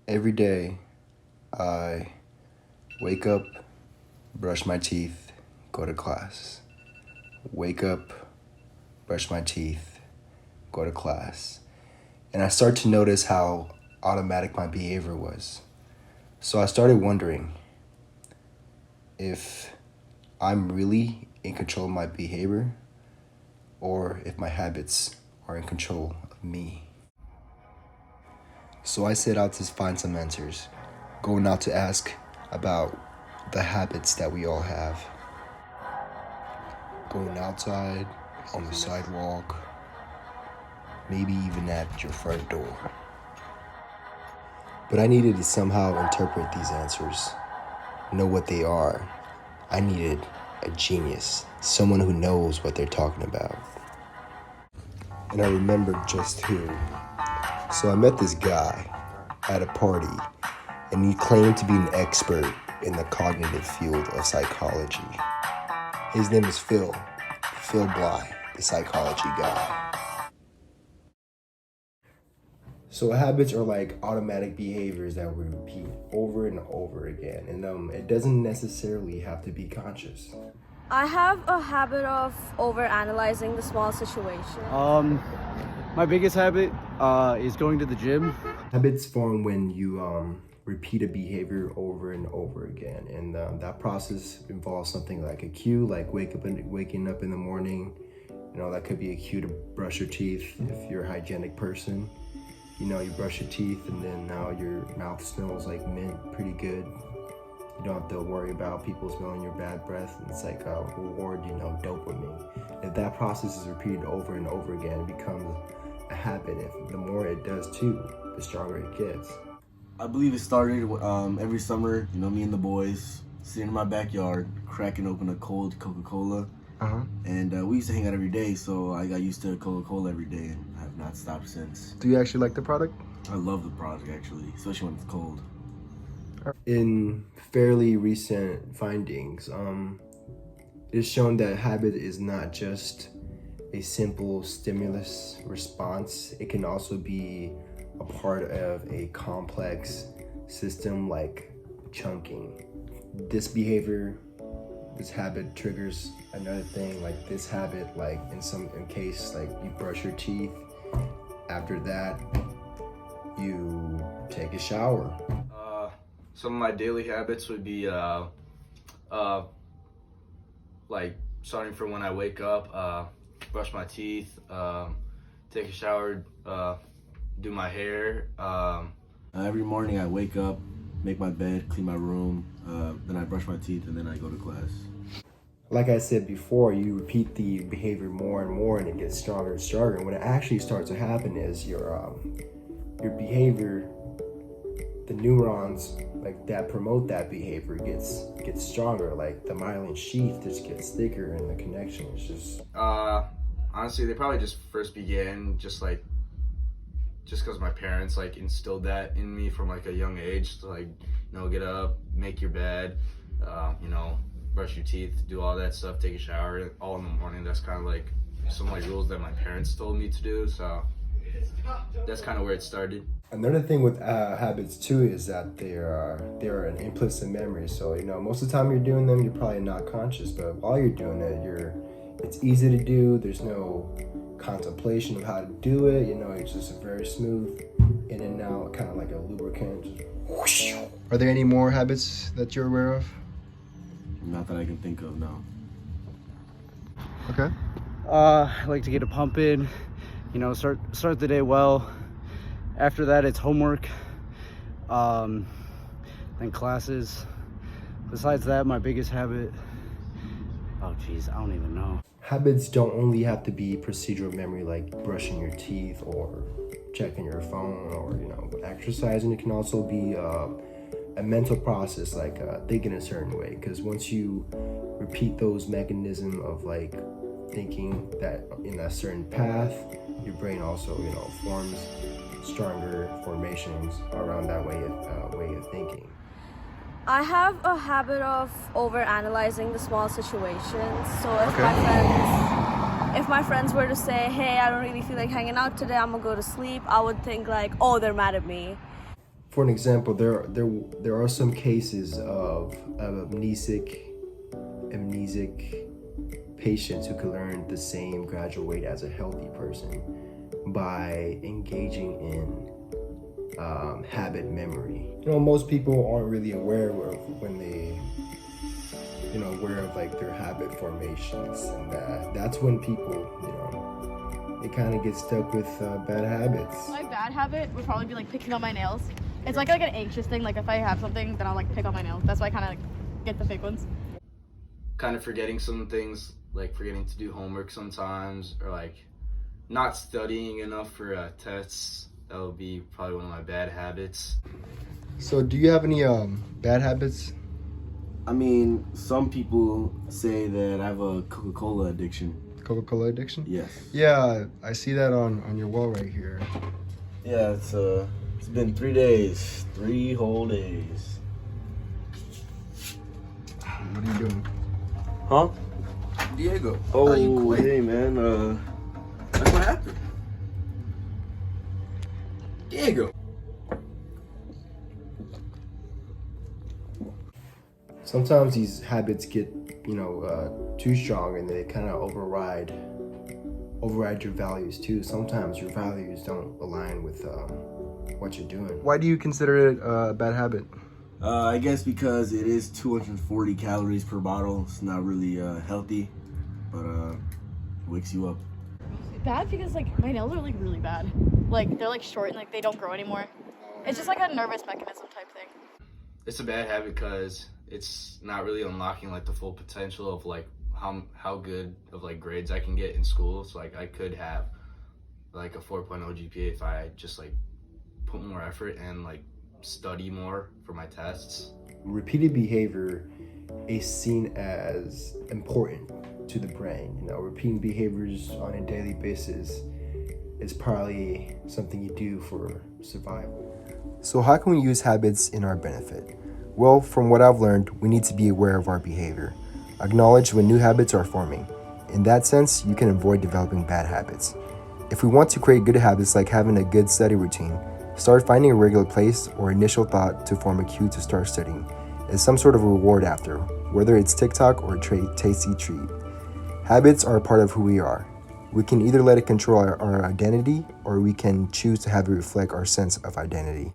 Every day, I wake up, brush my teeth, go to class. Wake up, brush my teeth, go to class. And I start to notice how automatic my behavior was. So I started wondering if I'm really in control of my behavior or if my habits are in control of me. So I set out to find some answers, going out to ask about the habits that we all have. Going outside, on the sidewalk, maybe even at your front door. But I needed to somehow interpret these answers, know what they are. I needed a genius, someone who knows what they're talking about. And I remembered just who. So I met this guy at a party, and he claimed to be an expert in the cognitive field of psychology. His name is Phil Bly, the psychology guy. So habits are like automatic behaviors that we repeat over and over again, and it doesn't necessarily have to be conscious. I have a habit of overanalyzing the small situation. My biggest habit is going to the gym. Habits form when you repeat a behavior over and over again, and that process involves something like a cue, like waking up in the morning. You know, that could be a cue to brush your teeth if you're a hygienic person. You know, you brush your teeth and then now your mouth smells like mint pretty good. You don't have to worry about people smelling your bad breath. It's like a reward, dopamine. If that process is repeated over and over again, it becomes a habit. If the more it does too, the stronger it gets. I believe it started every summer, me and the boys sitting in my backyard, cracking open a cold Coca-Cola. And we used to hang out every day, so I got used to Coca-Cola every day and have not stopped since. Do you actually like the product? I love the product, actually, especially when it's cold. In fairly recent findings, it's shown that habit is not just a simple stimulus response. It can also be a part of a complex system like chunking. This habit triggers another thing, like this habit, like in case like you brush your teeth, after that you take a shower. Some of my daily habits would be like starting from when I wake up, brush my teeth, take a shower, do my hair. Every morning I wake up, make my bed, clean my room, then I brush my teeth, and then I go to class. Like I said before, you repeat the behavior more and more and it gets stronger and stronger. And when it actually starts to happen is your behavior, the neurons like that promote that behavior gets stronger. Like the myelin sheath just gets thicker and the connection is just... Honestly, they probably just first began just because my parents like instilled that in me from like a young age to get up, make your bed, brush your teeth, do all that stuff, take a shower all in the morning. That's kind of like some rules that my parents told me to do, so that's kind of where it started. Another thing with habits too is that they are an implicit memory. So most of the time you're doing them, you're probably not conscious, but while you're doing it, it's easy to do. There's no contemplation of how to do it. It's just very smooth in and out, kind of like a lubricant. Are there any more habits that you're aware of? Not that I can think of, no. Okay. I like to get a pump in, start the day well. After that, it's homework, then classes. Besides that, my biggest habit, I don't even know. Habits don't only have to be procedural memory like brushing your teeth or checking your phone or exercising. It can also be a mental process like thinking a certain way, because once you repeat those mechanisms of thinking that in a certain path, your brain also forms stronger formations around that way of thinking. I have a habit of overanalyzing the small situations. So if my friends were to say, hey, I don't really feel like hanging out today, I'm gonna go to sleep, I would think oh, they're mad at me. For an example, there are some cases of amnesic patients who can learn the same gradual rate as a healthy person by engaging in habit memory. Most people aren't really aware of when they, aware of like their habit formations, and that's when people, they kind of get stuck with bad habits. My bad habit would probably be like picking on my nails. It's like an anxious thing. Like if I have something, then I'll like pick on my nails. That's why I kind of get the fake ones. Kind of forgetting some things, like forgetting to do homework sometimes, or like not studying enough for tests. That would be probably one of my bad habits. So do you have any bad habits? I mean, some people say that I have a Coca-Cola addiction. Coca-Cola addiction? Yes. Yeah, I see that on your wall right here. Yeah, it's been 3 days, 3 whole days. What are you doing? Huh? Diego, Oh, hey man, that's what happened. Diego. Sometimes these habits get, too strong, and they kind of override your values too. Sometimes your values don't align with what you're doing. Why do you consider it a bad habit? I guess because it is 240 calories per bottle. It's not really healthy, but wakes you up. Bad because like my nails are like really bad. Like they're like short and like they don't grow anymore. It's just like a nervous mechanism type thing. It's a bad habit because it's not really unlocking like the full potential of like how good of like grades I can get in school. So like I could have like a 4.0 GPA if I just like put more effort and like study more for my tests. Repeated behavior is seen as important to the brain. Repeating behaviors on a daily basis is probably something you do for survival. So how can we use habits in our benefit? Well, from what I've learned, we need to be aware of our behavior. Acknowledge when new habits are forming. In that sense, you can avoid developing bad habits. If we want to create good habits like having a good study routine, start finding a regular place or initial thought to form a cue to start studying, and some sort of reward after, whether it's TikTok or a tasty treat. Habits are a part of who we are. We can either let it control our identity, or we can choose to have it reflect our sense of identity.